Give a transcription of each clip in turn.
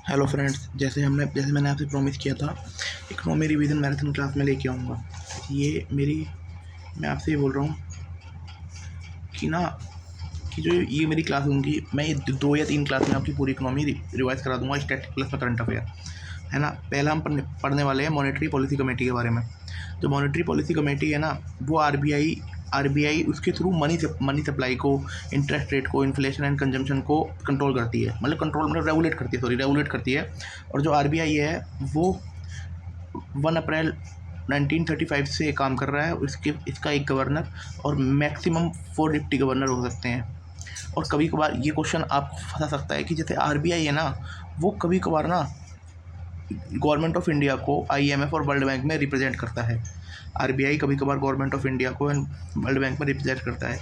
Hello friends, जैसे मैंने आपसे प्रॉमिस किया था, इकोनॉमी रिवीजन मैराथन क्लास में लेके आऊँगा। ये मेरी मैं आपसे ये बोल रहा हूँ कि ना कि जो ये मेरी क्लास होंगी, मैं ये 2 या 3 क्लास में आपकी पूरी इकोनॉमी रिवाइज़ करा दूँगा, स्टैटिक प्लस में करंट अफेयर, है ना। पहला हम पढ़ने वाले हैं मॉनेटरी पॉलिसी कमेटी के बारे में। जो मॉनेटरी पॉलिसी कमेटी है ना, वो आरबीआई उसके थ्रू मनी सप्लाई को, इंटरेस्ट रेट को, इन्फ्लेशन एंड कंजम्पशन को कंट्रोल करती है। मतलब रेगुलेट करती है। और जो आरबीआई है वो 1 अप्रैल 1935 से काम कर रहा है। इसका एक गवर्नर और मैक्सिमम 4 डिप्टी गवर्नर हो सकते हैं। और कभी कभार ये क्वेश्चन आपको फंसा सकता है कि जैसे आरबीआई है ना, वो कभी कभार ना गवर्नमेंट ऑफ इंडिया को आईएमएफ और वर्ल्ड बैंक में रिप्रेजेंट करता है। आरबीआई कभी कभार गवर्नमेंट ऑफ इंडिया को वर्ल्ड बैंक में रिप्रेजेंट करता है।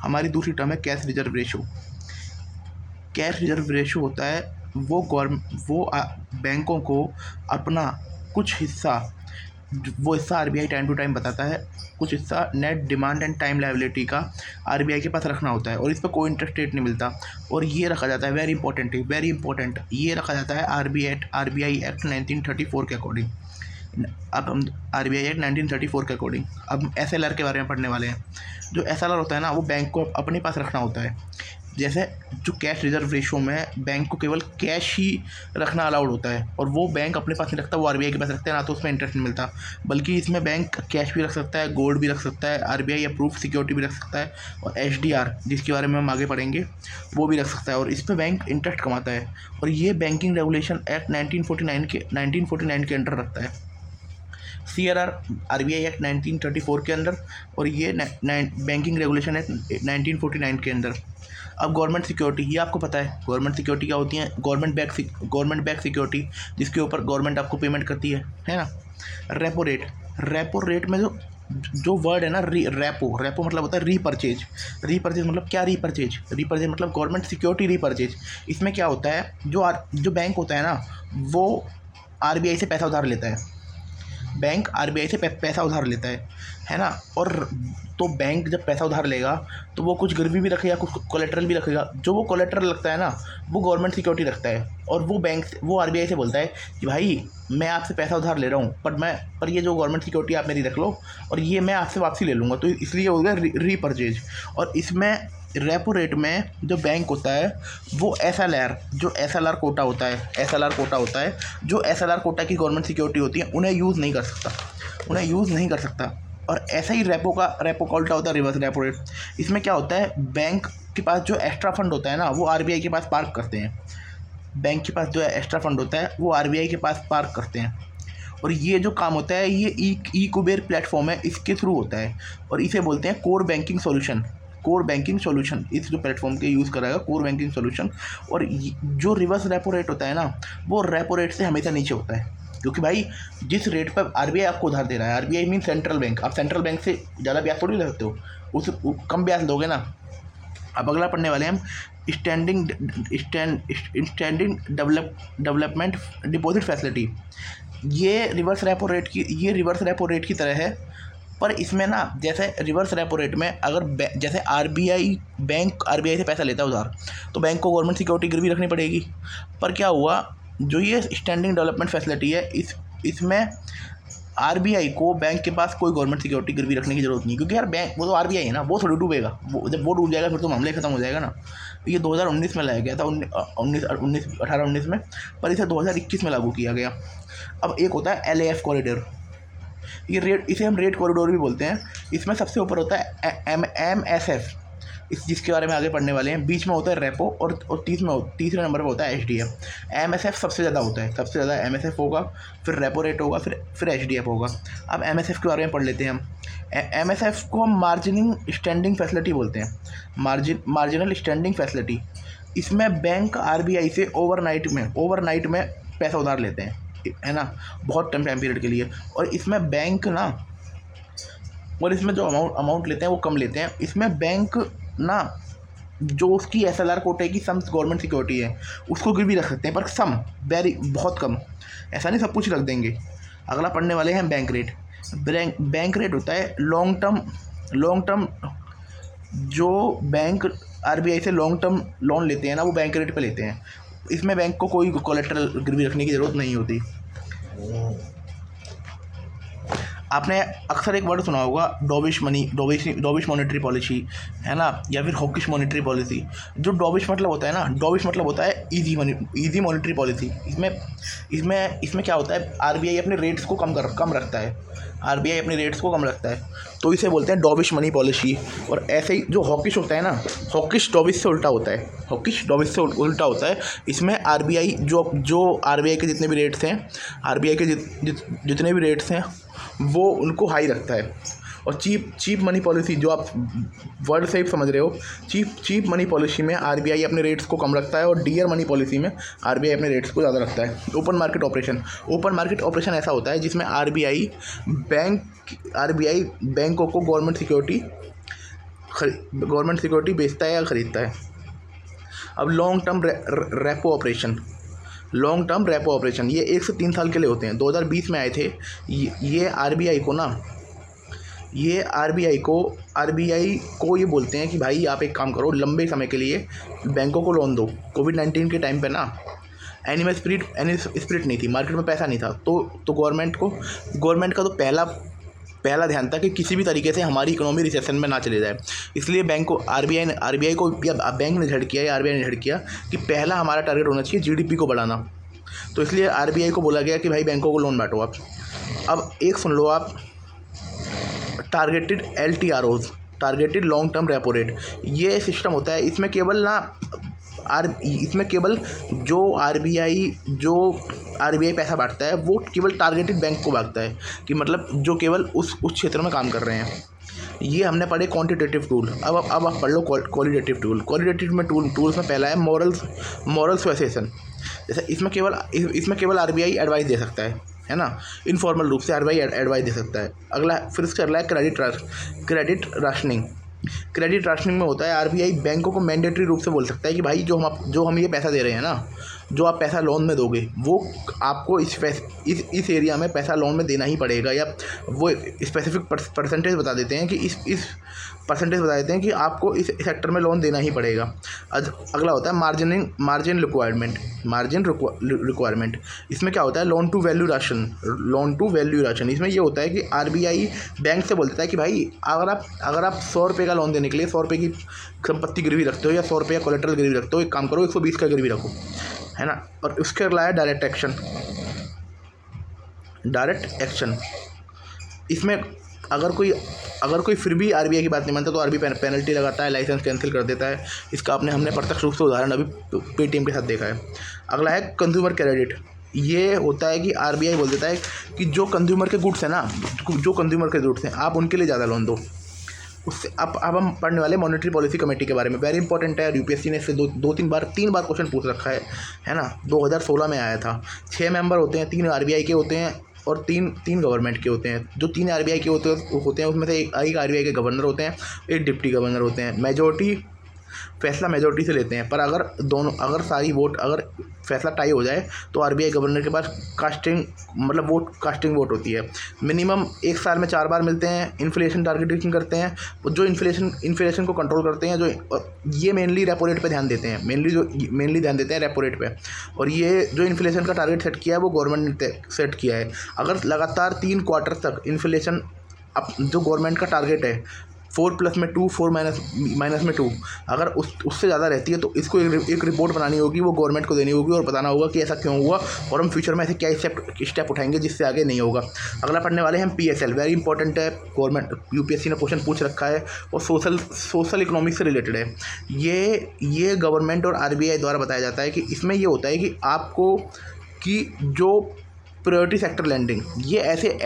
हमारी दूसरी टर्म है cash reserve ratio. Cash reserve ratio होता है बैंकों को अपना कुछ हिस्सा, वो हिस्सा आरबीआई टाइम टू टाइम बताता है, कुछ हिस्सा net demand and time liability का आरबीआई के पास रखना होता है। और इस पर कोई इंटरेस्ट रेट नहीं मिलता। और ये रखा जाता है, वेरी इंपॉर्टेंट, ये रखा जाता है आरबीआई एक्ट 1934 के अकॉर्डिंग। अब हम आरबीआई एक्ट 1934 के अकॉर्डिंग अब एसएलआर के बारे में पढ़ने वाले हैं। जो एसएलआर होता है ना, वो बैंक को अपने पास रखना होता है। जैसे जो कैश रिजर्व रेशो में बैंक को केवल कैश ही रखना अलाउड होता है, और वो बैंक अपने पास नहीं रखता, वो आरबीआई के पास रखते हैं ना, तो उसमें इंटरेस्ट नहीं मिलता। बल्कि इसमें बैंक कैश भी रख सकता है, गोल्ड भी रख सकता है, आरबीआई अप्रूव सिक्योरिटी भी रख सकता है, और एचडीआर, जिसके बारे में हम आगे पढ़ेंगे, वो भी रख सकता है। और इस पर बैंक इंटरेस्ट कमाता है। और ये बैंकिंग रेगुलेशन एक्ट 1949 के अंडर रखता है। सीआरआर आरबीआई एक्ट 1934 के अंदर, और ये बैंकिंग रेगुलेशन एक्ट 1949 के अंदर। अब गवर्नमेंट सिक्योरिटी, ये आपको पता है गवर्नमेंट सिक्योरिटी क्या होती है। गवर्नमेंट बैक सिक्योरिटी, जिसके ऊपर गवर्नमेंट आपको पेमेंट करती है ना। रेपो रेट में जो वर्ड है ना, रेपो मतलब होता है रीपरचेज मतलब क्या, रीपरचेज मतलब गवर्नमेंट सिक्योरिटी रीपरचेज। इसमें क्या होता है, जो बैंक होता है ना, वो आरबीआई से पैसा उधार लेता है। बैंक आरबीआई से पैसा उधार लेता है ना। और तो बैंक जब पैसा उधार लेगा तो वो कुछ गिरवी भी रखेगा, कुछ कोलेट्रल भी रखेगा। जो वो कोलेट्रल लगता है ना, वो गवर्नमेंट सिक्योरिटी रखता है। और वो आरबीआई से बोलता है कि भाई, मैं आपसे पैसा उधार ले रहा हूँ, पर ये जो गवर्नमेंट सिक्योरिटी आप मेरी रख लो, और ये मैं आपसे वापसी ले लूँगा। तो इसलिए हो गया रीपरचेज। और इसमें रेपो रेट में जो बैंक होता है, वो एसएलआर कोटा होता है, जो एसएलआर कोटा की गवर्नमेंट सिक्योरिटी होती है, उन्हें यूज़ नहीं कर सकता। और ऐसा ही रेपो का उल्टा होता है, रिवर्स रेपो रेट। इसमें क्या होता है, बैंक के पास जो एक्स्ट्रा फंड होता है ना, वो आरबीआई के पास पार्क करते हैं। बैंक के पास जो एक्स्ट्रा फंड होता है, वो आरबीआई के पास पार्क करते हैं। और ये जो काम होता है, ये ई कुबेर प्लेटफॉर्म है, इसके थ्रू होता है। और इसे बोलते हैं कोर बैंकिंग सॉल्यूशन। इस जो प्लेटफॉर्म के यूज़ कराएगा, कोर बैंकिंग सॉल्यूशन। और जो रिवर्स रेपो रेट होता है ना, वो रेपो रेट से हमेशा नीचे होता है। क्योंकि भाई, जिस रेट पर आरबीआई आपको उधार दे रहा है, आरबीआई मीन सेंट्रल बैंक, आप सेंट्रल बैंक से ज़्यादा ब्याज थोड़ी ले सकते हो, कम ब्याज दोगे ना। अब अगला पढ़ने वाले हैं हम स्टैंडिंग डेवलपमेंट डिपॉजिट फैसिलिटी। ये रिवर्स रेपो रेट की तरह है। पर इसमें ना, जैसे रिवर्स रेपो रेट में अगर जैसे आरबीआई से पैसा लेता है उधार, तो बैंक को गवर्नमेंट सिक्योरिटी गिरवी रखनी पड़ेगी। पर क्या हुआ, जो ये स्टैंडिंग डेवलपमेंट फैसिलिटी है, इसमें आरबीआई को बैंक के पास कोई गवर्नमेंट सिक्योरिटी गिरवी रखने की जरूरत नहीं। क्योंकि यार, बैंक वो तो आरबीआई है ना, वो थोड़ी डूबेगा। जब वो डूब जाएगा, फिर तो मामले खत्म हो जाएगा ना। ये 2019 में लाया गया था, 18-19 में। पर इसे 2021 में लागू किया गया। अब एक होता है LAF कॉरिडोर। इसे हम रेट कॉरिडोर भी बोलते हैं। इसमें सबसे ऊपर होता है MSF, जिसके बारे में आगे पढ़ने वाले हैं। बीच में होता है रेपो, और तीसरे नंबर पर होता है HDF। MSF सबसे ज़्यादा होता है, सबसे ज़्यादा MSF होगा, फिर रेपो रेट होगा, फिर HDF होगा। अब MSF के बारे में पढ़ लेते हैं हम। MSF को हम मार्जिनिंग स्टैंडिंग फैसिलिटी बोलते हैं, मार्जिनल स्टैंडिंग फैसिलिटी। इसमें बैंक आरबीआई से ओवरनाइट में पैसा उधार लेते हैं, है ना, बहुत टाइम पीरियड के लिए। और इसमें जो अमाउंट लेते हैं, वो कम लेते हैं। इसमें बैंक ना, जो उसकी एसएलआर कोटे की सम गवर्नमेंट सिक्योरिटी है, उसको गिरवी रख सकते हैं, पर बहुत कम, ऐसा नहीं सब कुछ रख देंगे। अगला पढ़ने वाले हैं बैंक रेट। बैंक रेट होता है लॉन्ग टर्म। जो बैंक आरबीआई से लॉन्ग टर्म लोन लेते हैं ना, वो बैंक रेट पे लेते हैं। इसमें बैंक को कोई कोलेटरल गिरवी रखने की ज़रूरत नहीं होती। आपने अक्सर एक वर्ड सुना होगा डॉविश मॉनेटरी पॉलिसी, है ना, या फिर हॉकिश मॉनेटरी पॉलिसी। जो डॉविश मतलब होता है ना, डॉविश मतलब होता है इजी मॉनेटरी पॉलिसी। इसमें क्या होता है, आरबीआई अपने रेट्स को कम रखता है, आरबीआई अपने रेट्स को कम रखता है, तो इसे बोलते हैं डॉविश मनी पॉलिसी। और ऐसे ही जो हॉकिश होता है ना, हॉकिश डॉविश से उल्टा होता है, हॉकिश डॉविश से उल्टा होता है। इसमें आरबीआई जो आरबीआई के जितने भी रेट्स हैं, आरबीआई के जितने भी रेट्स हैं वो उनको हाई रखता है। और चीप मनी पॉलिसी, जो आप वर्ड से ही समझ रहे हो, चीप मनी पॉलिसी में आरबीआई अपने रेट्स को कम रखता है, और डियर मनी पॉलिसी में आरबीआई अपने रेट्स को ज़्यादा रखता है। ओपन मार्केट ऑपरेशन ऐसा होता है जिसमें आरबीआई बैंकों को गवर्नमेंट सिक्योरिटी बेचता है या ख़रीदता है। अब लॉन्ग टर्म रेपो ऑपरेशन ये 1 से 3 साल के लिए होते हैं। 2020 में आए थे। ये आरबीआई को ये बोलते हैं कि भाई आप एक काम करो, लंबे समय के लिए बैंकों को लोन दो। कोविड-19 के टाइम पे ना एनिमल स्पिरिट नहीं थी, मार्केट में पैसा नहीं था, तो गवर्नमेंट का तो पहला ध्यान था कि किसी भी तरीके से हमारी इकोनॉमी रिसेशन में ना चले जाए। इसलिए आरबीआई को या बैंक ने झड़ किया या आरबीआई ने झड़ किया कि पहला हमारा टारगेट होना चाहिए जीडीपी को बढ़ाना। तो इसलिए आरबीआई को बोला गया कि भाई बैंकों को लोन बांटो आप। अब एक सुन लो आप, targeted LTROs, targeted long term repo rate, ये सिस्टम होता है। इसमें केवल जो आरबीआई पैसा बांटता है वो केवल टारगेटेड बैंक को बांटता है, कि मतलब जो केवल उस क्षेत्र में काम कर रहे हैं। ये हमने पढ़े क्वांटिटेटिव टूल। अब आप पढ़ लो क्वालिटेटिव टूल। क्वालिटेटिव में टूल्स में पहला है मॉरल सुएसेशन। जैसे इसमें केवल आरबीआई एडवाइस दे सकता है ना, इनफॉर्मल रूप से आरबीआई एडवाइस दे सकता है। अगला फिर इसका अगला है क्रेडिट राशनिंग में होता है आरबीआई बैंकों को मैंडेटरी रूप से बोल सकता है कि भाई जो हम ये पैसा दे रहे हैं ना, जो आप पैसा लोन में दोगे वो आपको इस एरिया में पैसा लोन में देना ही पड़ेगा, या वो स्पेसिफिक परसेंटेज बता देते हैं कि इस परसेंटेज बता देते हैं कि आपको इस सेक्टर में लोन देना ही पड़ेगा। अगला होता है मार्जिन रिक्वायरमेंट। इसमें क्या होता है, लोन टू वैल्यू राशन। इसमें ये होता है कि आरबीआई बैंक से बोल देता है कि भाई अगर आप 100 रुपये का लोन देने के लिए 100 रुपये की संपत्ति गिरवी रखते हो या 100 रुपये का कोलेटरल गिरवी रखते हो, एक काम करो 120 का गिरवी रखो, है ना। और उसके अगला है डायरेक्ट एक्शन। इसमें अगर कोई फिर भी आरबीआई की बात नहीं मानता तो आरबीआई पेनल्टी लगाता है, लाइसेंस कैंसिल कर देता है। इसका हमने प्रत्यक्ष रूप से उदाहरण अभी पेटीएम के साथ देखा है। अगला है कंज्यूमर क्रेडिट। ये होता है कि आरबीआई बोल देता है कि जो कंज्यूमर के गुड्स हैं आप उनके लिए ज़्यादा लोन दो। उससे अब हम पढ़ने वाले मॉनेटरी पॉलिसी कमेटी के बारे में। वेरी इंपॉर्टेंट है, तीन बार क्वेश्चन पूछ रखा है ना। 2016 में आया था। 6 मेंबर होते हैं, 3 आरबीआई के होते हैं और तीन गवर्नमेंट के होते हैं। जो 3 आरबीआई के होते हैं उसमें से एक आरबीआई के गवर्नर होते हैं, एक डिप्टी गवर्नर होते हैं। फैसला मेजोरिटी से लेते हैं, पर अगर फैसला टाई हो जाए तो आरबीआई गवर्नर के पास कास्टिंग वोट होती है। मिनिमम 1 साल में 4 बार मिलते हैं। इन्फ्लेशन टारगेटिंग करते हैं, जो इन्फ्लेशन को कंट्रोल करते हैं। ये मेनली रेपो रेट पे ध्यान देते हैं, मेनली ध्यान देते हैं रेपो रेट पे। और ये जो इन्फ्लेशन का टारगेट सेट किया है वो गवर्नमेंट ने सेट किया है। अगर लगातार 3 क्वार्टर तक इन्फ्लेशन जो गवर्नमेंट का टारगेट है 4+2 4 माइनस में 2 अगर उससे ज़्यादा रहती है तो इसको एक रिपोर्ट बनानी होगी, वो गवर्नमेंट को देनी होगी और बताना होगा कि ऐसा क्यों हुआ और हम फ्यूचर में ऐसे क्या स्टेप उठाएंगे जिससे आगे नहीं होगा। अगला पढ़ने वाले हैं PSL। वेरी इंपॉर्टेंट है, गवर्नमेंट यूपीएससी ने क्वेश्चन पूछ रखा है और सोशल इकोनॉमिक्स से रिलेटेड है। ये गवर्नमेंट और आरबीआई द्वारा बताया जाता है कि इसमें ये होता है कि आपको कि जो प्रायोरिटी सेक्टर लैंडिंग, ये ऐसे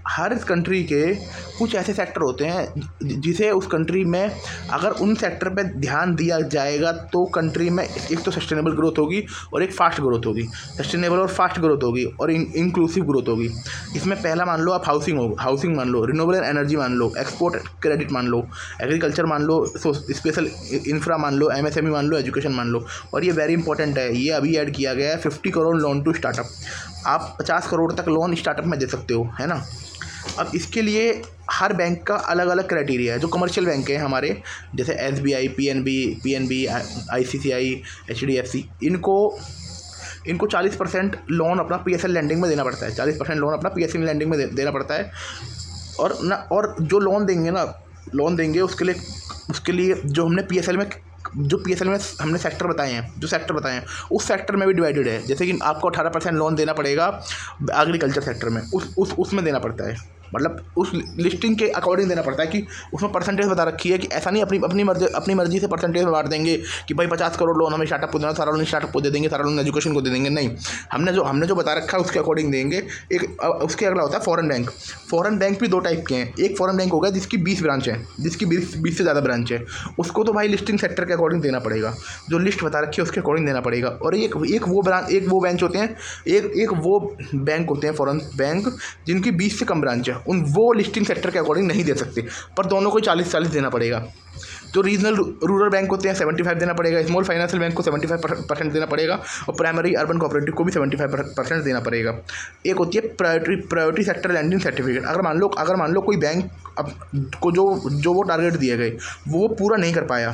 हर कंट्री के कुछ ऐसे सेक्टर होते हैं जिसे उस कंट्री में अगर उन सेक्टर पे ध्यान दिया जाएगा तो कंट्री में एक तो सस्टेनेबल ग्रोथ होगी और एक फास्ट ग्रोथ होगी। सस्टेनेबल और फास्ट ग्रोथ होगी और इंक्लूसिव ग्रोथ होगी। इसमें पहला मान लो आप हाउसिंग मान लो, रिन्यूएबल एनर्जी मान लो, एक्सपोर्ट क्रेडिट मान लो, एग्रीकल्चर मान लो, स्पेशल इंफ्रा मान लो, MSME मान लो, एजुकेशन मान लो। और ये वेरी इंपॉर्टेंट है, ये अभी ऐड किया गया है 50 करोड़ लोन टू स्टार्टअप। आप 50 करोड़ तक लोन स्टार्टअप में दे सकते हो, है ना। अब इसके लिए हर बैंक का अलग अलग क्राइटेरिया है। जो कमर्शियल बैंक हैं हमारे, जैसे SBI, PNB, ICICI, HDFC, इनको 40% लोन अपना PSL लैंडिंग में देना पड़ता है। 40% लोन अपना PSL लैंडिंग में देना पड़ता है। और जो लोन देंगे उसके लिए जो PSL में हमने सेक्टर बताए हैं, उस सेक्टर में भी डिवाइडेड है। जैसे कि आपको 18% लोन देना पड़ेगा एग्रीकल्चर सेक्टर में, उसमें देना पड़ता है, मतलब उस लिस्टिंग के अकॉर्डिंग देना पड़ता है कि उसमें परसेंटेज बता रखी है कि ऐसा नहीं अपनी मर्जी से परसेंटेज में बांट देंगे कि भाई 50 करोड़ लोन हमें स्टार्टअप को देना, सारा लोन स्टार्टअप को दे देंगे, सारा लोन एजुकेशन को दे देंगे। नहीं, हमने जो बता रखा है उसके अकॉर्डिंग देंगे। उसके अगला होता है फॉरेन बैंक। फॉरेन बैंक भी 2 टाइप के हैं। एक फॉरेन बैंक हो गया जिसकी 20 ब्रांच है, जिसकी 20 से ज़्यादा ब्रांच है, उसको तो भाई लिस्टिंग सेक्टर के अकॉर्डिंग देना पड़ेगा, जो लिस्ट बता रखी है उसके अकॉर्डिंग देना पड़ेगा। और एक वो बेंच होते हैं, एक वो बैंक होते हैं फॉरेन बैंक जिनकी 20 से कम ब्रांच है, वो लिस्टिंग सेक्टर के अकॉर्डिंग नहीं दे सकते, पर दोनों को 40-40 देना पड़ेगा। जो रीजनल रूरल बैंक होते हैं 75 देना पड़ेगा, स्मॉल फाइनेंशियल बैंक को 75% देना पड़ेगा, और प्राइमरी अर्बन कोऑपरेटिव को भी 75% देना पड़ेगा। एक होती है प्रायोरिटी सेक्टर लैंडिंग सर्टिफिकेट। अगर मान लो कोई बैंक को जो वो टारगेट दिए गए वो पूरा नहीं कर पाया,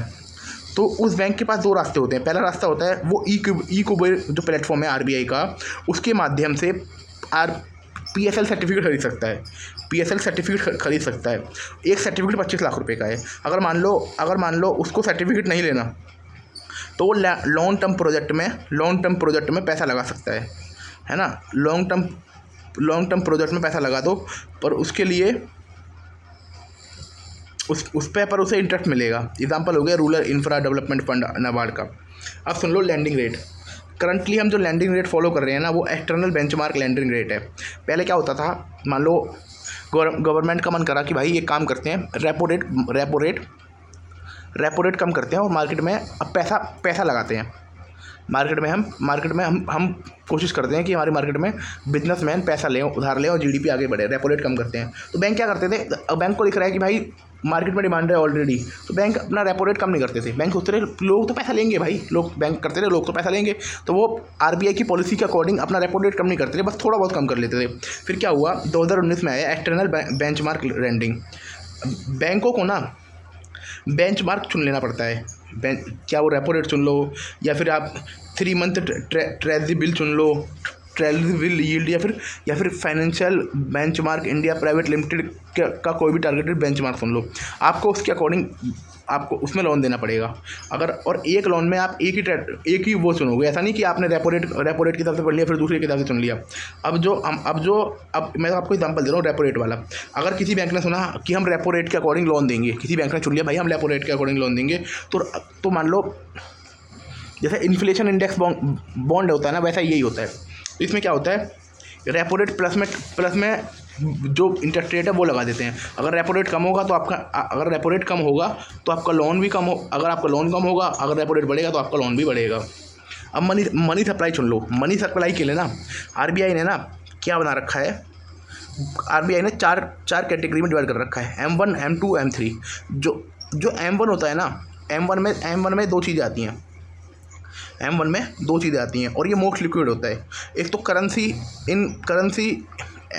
तो उस बैंक के पास 2 रास्ते होते हैं। पहला रास्ता होता है वो ई कुबेर जो प्लेटफॉर्म है RBI का, उसके माध्यम से PSL सर्टिफिकेट खरीद सकता है। PSL सर्टिफिकेट खरीद सकता है। एक सर्टिफिकेट 25 लाख रुपए का है। अगर मान लो उसको सर्टिफिकेट नहीं लेना, तो वो लॉन्ग टर्म प्रोजेक्ट में पैसा लगा सकता है ना। लॉन्ग टर्म प्रोजेक्ट में पैसा लगा दो, पर उसके लिए उस पर उसे इंटरेस्ट मिलेगा। एग्जाम्पल हो गया rural infra development fund NABARD का। अब सुन लो लैंडिंग रेट। करंटली हम जो लैंडिंग रेट फॉलो कर रहे हैं ना, वो एक्सटर्नल बेंचमार्क लैंडिंग रेट है। पहले क्या होता था, मान लो गवर्नमेंट का मन करा कि भाई एक काम करते हैं, रेपो रेट कम करते हैं और मार्केट में अब पैसा लगाते हैं। मार्केट में हम कोशिश करते हैं कि हमारी मार्केट में बिजनेसमैन पैसा लें, उधार लें और GDP आगे बढ़े। रेपो रेट कम करते हैं। तो बैंक क्या करते थे, बैंक को दिख रहा है कि भाई मार्केट में डिमांड है ऑलरेडी, तो बैंक अपना रेपो रेट कम नहीं करते थे। बैंक सोचते रहे लोग तो पैसा लेंगे भाई, बैंक करते रहे लोग तो पैसा लेंगे, तो वो RBI की पॉलिसी के अकॉर्डिंग अपना रेपो रेट कम नहीं करते थे, बस थोड़ा बहुत कम कर लेते थे। फिर क्या हुआ, 2019 में आया एक्सटर्नल बेंचमार्क लैंडिंग। बैंकों को ना बेंचमार्क चुन लेना पड़ता है। क्या वो रेपो रेट चुन लो, या फिर आप 3 मंथ ट्रेजरी बिल चुन लो, ट्रेजरी बिल यील्ड, या फिर financial benchmark India private limited का कोई भी टारगेटेड बेंचमार्क सुन लो। आपको उसके अकॉर्डिंग आपको उसमें लोन देना पड़ेगा। और एक लोन में आप एक ही वो चुनोगे। ऐसा नहीं कि आपने रेपो रेट के हिसाब से पढ़ लिया फिर दूसरे के हिसाब से चुन लिया। अब मैं आपको एग्जांपल दे रहा हूँ रेपो रेट वाला। अगर किसी बैंक ने सुना कि हम रेपो रेट के अकॉर्डिंग लोन देंगे, किसी बैंक ने चुन लिया भाई हम रेपो रेट के अकॉर्डिंग लोन देंगे, तो मान लो जैसे इन्फ्लेशन इंडेक्स बॉन्ड होता है ना, वैसा यही होता है। इसमें क्या होता है, रेपो रेट प्लस में जो इंटरेस्ट रेट है वो लगा देते हैं। अगर रेपो रेट कम होगा तो आपका लोन भी कम हो, अगर आपका लोन कम होगा, अगर रेपो रेट बढ़ेगा तो आपका लोन भी बढ़ेगा। अब मनी सप्लाई चुन लो। मनी सप्लाई के लिए ना RBI ने ना क्या बना रखा है, RBI ने चार कैटेगरी में डिवाइड कर रखा है, M1, M2, M3। जो M1 होता है ना, M1 में 2 चीज़ें आती हैं। M1 में 2 चीज़ें आती हैं और ये मोस्ट लिक्विड होता है। एक तो करेंसी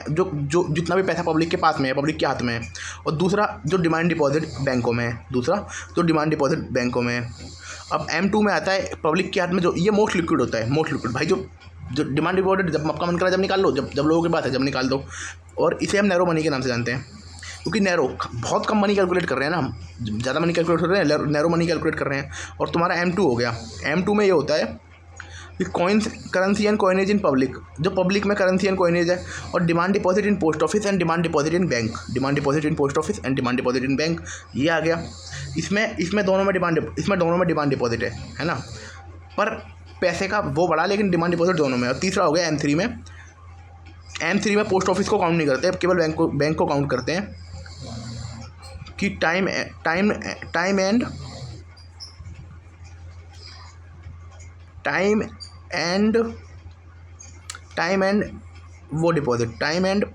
जो जितना भी पैसा पब्लिक के पास में है, पब्लिक के हाथ में है, और दूसरा जो डिमांड डिपॉजिट बैंकों में है। अब M2 में आता है पब्लिक के हाथ में, जो ये मोस्ट लिक्विड होता है। मोस्ट लिक्विड भाई जो डिमांड डिपॉजिट जब आपका मन करा जब निकाल लो, जब लोगों के पास है जब निकाल दो। और इसे हम नैरो मनी के नाम से जानते हैं, क्योंकि नैरो बहुत कम मनी कैलकुलेट कर रहे हैं ना हम, ज़्यादा मनी कैलकुलेट कर रहे हैं, नैरो मनी कैलकुलेट कर रहे हैं। और तुम्हारा M2 हो गया। M2 में ये होता है कि currency and coinage in public, जो पब्लिक में करेंसी एंड कॉइनेज है, और demand deposit in post office and demand deposit in bank. ये आ गया। इसमें दोनों में डिमांड डिपॉजिट है ना, पर पैसे का वो बड़ा, लेकिन डिमांड डिपॉजिट दोनों में। और तीसरा हो गया M3 में पोस्ट ऑफिस को काउंट नहीं करते, केवल बैंक को काउंट करते हैं कि टाइम एंड वो deposit, time and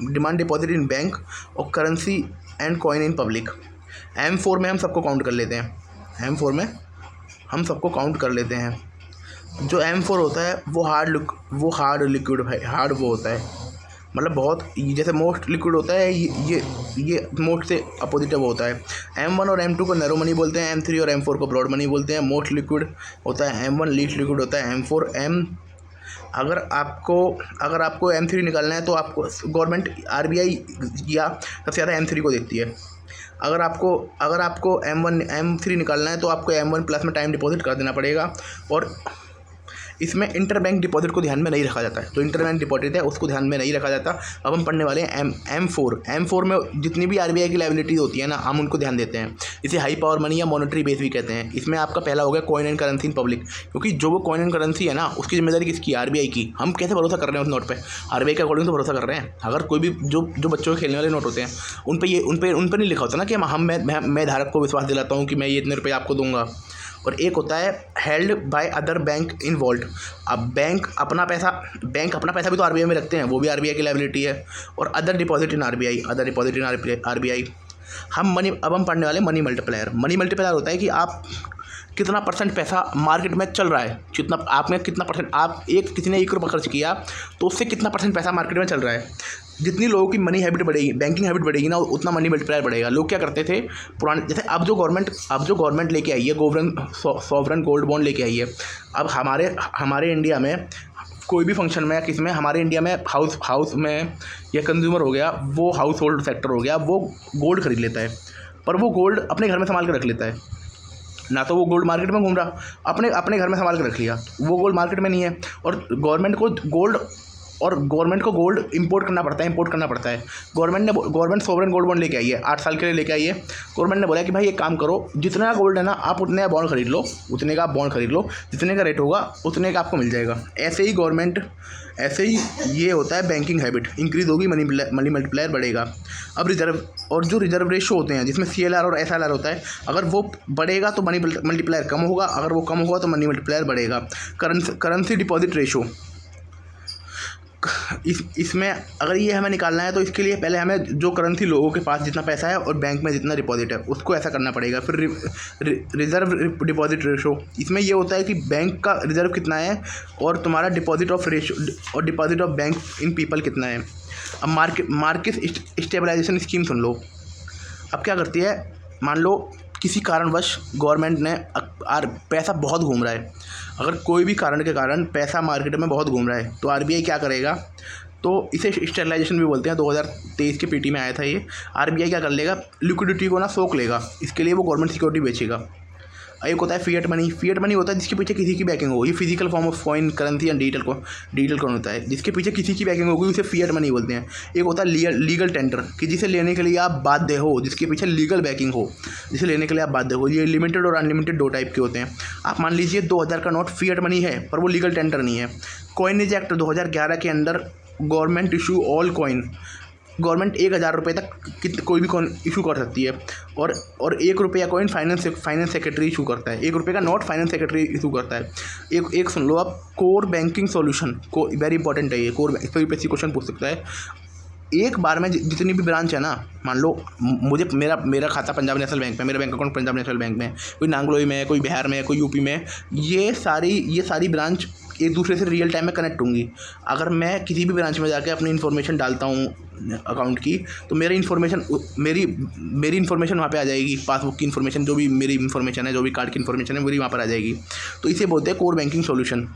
demand deposit in bank, और currency and coin in public. M4 में हम सबको काउंट कर लेते हैं। जो M4 होता है वो हार्ड लिक्विड है, हार्ड वो होता है, मतलब बहुत जैसे मोस्ट लिक्विड होता है ये ये मोस्ट से अपोजिट वो होता है। M1 और M2 को नैरो मनी बोलते हैं, M3 और M4 को ब्रॉड मनी बोलते हैं। मोस्ट लिक्विड होता है M1, लीस्ट लिक्विड होता है M4। अगर आपको M3 निकालना है तो आपको गवर्नमेंट RBI या सबसे ज़्यादा M3 को देखती है। अगर आपको M3 निकालना है तो आपको M1 प्लस में टाइम डिपॉजिट कर देना पड़ेगा। और इसमें इंटर बैंक डिपॉजिट को ध्यान में नहीं रखा जाता है, जो इंटर बैंक डिपॉजिट है उसको ध्यान में नहीं रखा जाता। अब हम पढ़ने वाले हैं M4 में जितनी भी RBI की लायबिलिटीज होती है ना, हम उनको ध्यान देते हैं। इसे हाई पावर मनी या मॉनेटरी बेस भी कहते हैं। इसमें आपका पहला हो गया coin and currency in public, क्योंकि जो वो कॉइन एंड करेंसी है ना, उसकी जिम्मेदारी किसकी? RBI की। हम कैसे भरोसा कर रहे हैं उस नोट पर? RBI के अकॉर्डिंग तो भरोसा कर रहे हैं। अगर कोई भी जो बच्चों के खेलने वाले नोट होते हैं उन पर नहीं लिखा होता ना कि मैं धारक को विश्वास दिलाता हूँ कि मैं ये इतने रुपये आपको दूंगा। और एक होता है held by other bank in vault. अब बैंक अपना पैसा भी तो RBI में रखते हैं, वो भी RBI की लायबिलिटी है। और अदर डिपॉजिट इन RBI। अब हम पढ़ने वाले मनी मल्टीप्लायर। मनी मल्टीप्लायर होता है कि आप कितना परसेंट पैसा मार्केट में चल रहा है, कितना परसेंट किसी ने 1 रुपया खर्च किया तो उससे कितना परसेंट पैसा मार्केट में चल रहा है। जितनी लोगों की मनी हैबिट बढ़ेगी, बैंकिंग हैबिट बढ़ेगी ना, उतना मनी मल्टीप्लायर बढ़ेगा। लोग क्या करते थे पुराने, जैसे अब जो गवर्नमेंट लेके आई है सॉवरन गोल्ड बॉन्ड लेके आई है। अब हमारे इंडिया में कोई भी फंक्शन में या किसी में, हमारे इंडिया में हाउस में या कंज्यूमर हो गया, वो हाउस होल्ड सेक्टर हो गया, वो गोल्ड खरीद लेता है। पर वो गोल्ड अपने घर में संभाल कर रख लेता है ना, तो वो गोल्ड मार्केट में घूम रहा, अपने घर में संभाल कर रख लिया, वो गोल्ड मार्केट में नहीं है। और गवर्नमेंट को गोल्ड इंपोर्ट करना पड़ता है। गवर्नमेंट सोवरेन गोल्ड बॉन्ड लेके आई है, 8 साल के लिए लेके आई है। गवर्नमेंट ने बोला कि भाई एक काम करो, जितना गोल्ड है ना आप उतने का बॉन्ड खरीद लो, जितने का रेट होगा उतने का आपको मिल जाएगा। ऐसे ही ये होता है बैंकिंग हैबिट इंक्रीज़ होगी, मनी मल्टीप्लायर बढ़ेगा। अब रिजर्व रेशो होते हैं जिसमें CLR और SLR होता है, अगर वो बढ़ेगा तो मनी मल्टीप्लायर कम होगा, अगर वो कम होगा तो मनी मल्टीप्लायर बढ़ेगा। करेंसी डिपॉजिट रेशो, इसमें अगर ये हमें निकालना है तो इसके लिए पहले हमें जो करेंसी लोगों के पास जितना पैसा है और बैंक में जितना डिपॉजिट है उसको ऐसा करना पड़ेगा। फिर रिजर्व डिपॉजिट रेशो, इसमें ये होता है कि बैंक का रिजर्व कितना है और तुम्हारा deposit of bank in people कितना है। अब मार्केट स्टेबलाइजेशन स्कीम सुन लो। अब क्या करती है, मान लो किसी कारणवश गवर्नमेंट ने पैसा बहुत घूम रहा है, अगर कोई भी कारण के कारण पैसा मार्केट में बहुत घूम रहा है तो RBI क्या करेगा, तो इसे स्टेबलाइजेशन भी बोलते हैं। 2023 के PT में आया था ये। RBI क्या कर लेगा, लिक्विडिटी को ना सोख लेगा, इसके लिए वो गवर्नमेंट सिक्योरिटी बेचेगा। एक होता है फिएट मनी होता है जिसके पीछे किसी की बैकिंग हो, ये physical form of coin, currency या डिजिटल कॉइन होता है, जिसके पीछे किसी की बैकिंग होगी उसे फिएट मनी बोलते हैं। एक होता है लीगल टेंडर, कि जिसे लेने के लिए आप बाध्य हो, जिसके पीछे लीगल बैकिंग हो, जिसे लेने के लिए आप बाध्य हो। ये लिमिटेड और अनलिमिटेड 2 टाइप के होते हैं। आप मान लीजिए 2000 का नोट फिएट मनी है पर वो लीगल टेंडर नहीं है। कॉइनेज एक्ट 2011 के अंदर government issue all coin, government 1000 रुपये तक कोई भी कॉइन इशू कर सकती है। और 1 रुपया कॉइन फाइनेंस सेक्रेटरी इशू करता है। 1 रुपये का नोट फाइनेंस सेक्रेटरी इशू करता है। एक सुन लो आप, कोर बैंकिंग सॉल्यूशन को वेरी इंपॉर्टेंट है ये, इस पर भी क्वेश्चन पूछ सकता है। एक बार में जितनी भी ब्रांच है ना, मान लो मेरा खाता पंजाब नेशनल बैंक में, मेरा bank account Punjab national bank में, कोई नांगलोई में है, कोई बिहार में है, कोई यूपी में है, ये सारी ब्रांच एक दूसरे से रियल टाइम में कनेक्ट होंगी। अगर मैं किसी भी ब्रांच में जाके अपनी इन्फॉर्मेशन डालता हूँ अकाउंट की, तो मेरी इन्फॉर्मेशन वहाँ पे आ जाएगी, पासबुक की इन्फॉर्मेशन, जो भी मेरी इन्फॉर्मेशन है, जो भी कार्ड की इन्फॉर्मेशन है, मेरी वहाँ पर आ जाएगी। तो इसे बोलते हैं कोर बैंकिंग सॉल्यूशन।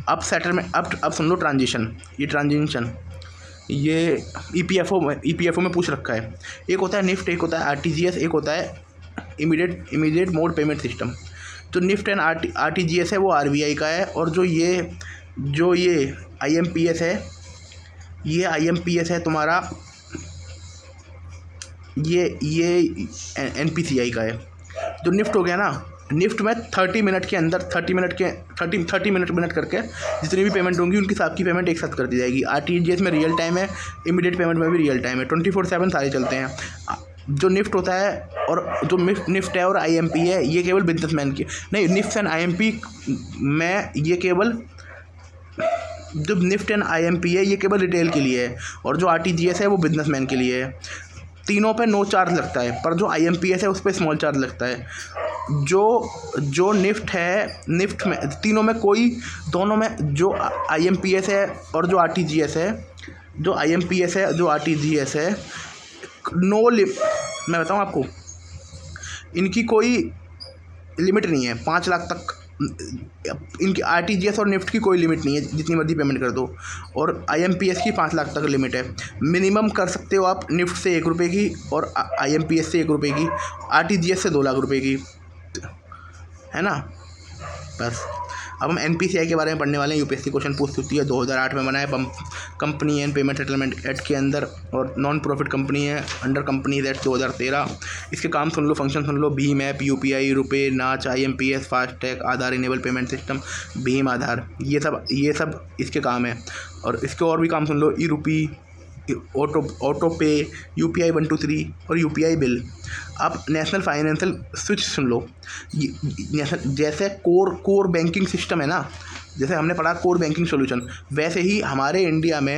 अब सुन लो ट्रांजिशन, ये EPFO में पूछ रखा है। एक होता है निफ्ट, एक होता है RTGS, एक होता है इमीडिएट मोड पेमेंट सिस्टम। तो निफ्ट एंड RTGS है वो RBI का है, और जो ये IMPS है तुम्हारा, ये NPCI का है। जो निफ्ट हो गया ना, निफ्ट में 30 मिनट करके जितनी भी पेमेंट होंगी उनकी सबकी पेमेंट एक साथ कर दी जाएगी। RTGS में रियल टाइम है, इमीडिएट पेमेंट में भी रियल टाइम है, 24/7 सारे चलते हैं। जो निफ्ट होता है और जो निफ्ट है और IMP है, ये केवल बिजनेसमैन की नहीं, निफ्ट एंड IMP में ये केवल, जो निफ्ट एंड IMP है ये केवल रिटेल के लिए है, और जो RTGS है वो बिजनेसमैन के लिए है। तीनों पे नो चार्ज लगता है, पर जो IMPS है उस पर स्मॉल चार्ज लगता है। जो निफ्ट है, निफ्ट में तीनों में दोनों में जो IMPS है और जो RTGS है, जो IMPS है जो RTGS है, मैं बताऊँ आपको, इनकी कोई लिमिट नहीं है 5 लाख तक। इनकी आरटीजीएस और निफ्ट की कोई लिमिट नहीं है, जितनी मर्जी पेमेंट कर दो। और आईएमपीएस की 5 लाख तक लिमिट है। मिनिमम कर सकते हो आप निफ्ट से 1 रुपये की और आईएमपीएस से 1 रुपये की, आरटीजीएस से 2 लाख रुपये की, है ना। बस अब हम एनपीसीआई के बारे में पढ़ने वाले हैं। यूपीएससी क्वेश्चन पूछ सकती है, 2008 में बना है। Company and payment settlement act के अंदर, और नॉन प्रॉफिट कंपनी है अंडर कंपनीज एक्ट 2013। इसके काम सुन लो, फंक्शन सुन लो। भीम ऐप, यूपीआई, रुपे, नाच, आईएमपीएस, फास्टैग, आधार इनेबल पेमेंट सिस्टम, भीम आधार, ये सब इसके काम है। और इसके और भी काम सुन लो, ई रुपी, ऑटो पे, यूपीआई 123 और यूपीआई बिल। अब नेशनल फाइनेंशियल स्विच सुन लो। जैसे कोर बैंकिंग सिस्टम है ना, जैसे हमने पढ़ा कोर बैंकिंग सॉल्यूशन, वैसे ही हमारे इंडिया में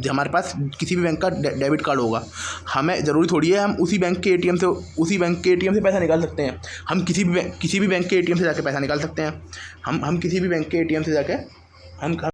हमारे पास किसी भी बैंक का डेबिट कार्ड होगा। हमें ज़रूरी थोड़ी है हम उसी बैंक के एटीएम से पैसा निकाल सकते हैं। हम किसी भी बैंक के एटीएम से जाके पैसा निकाल सकते हैं। हम किसी भी बैंक के एटीएम से जाके हम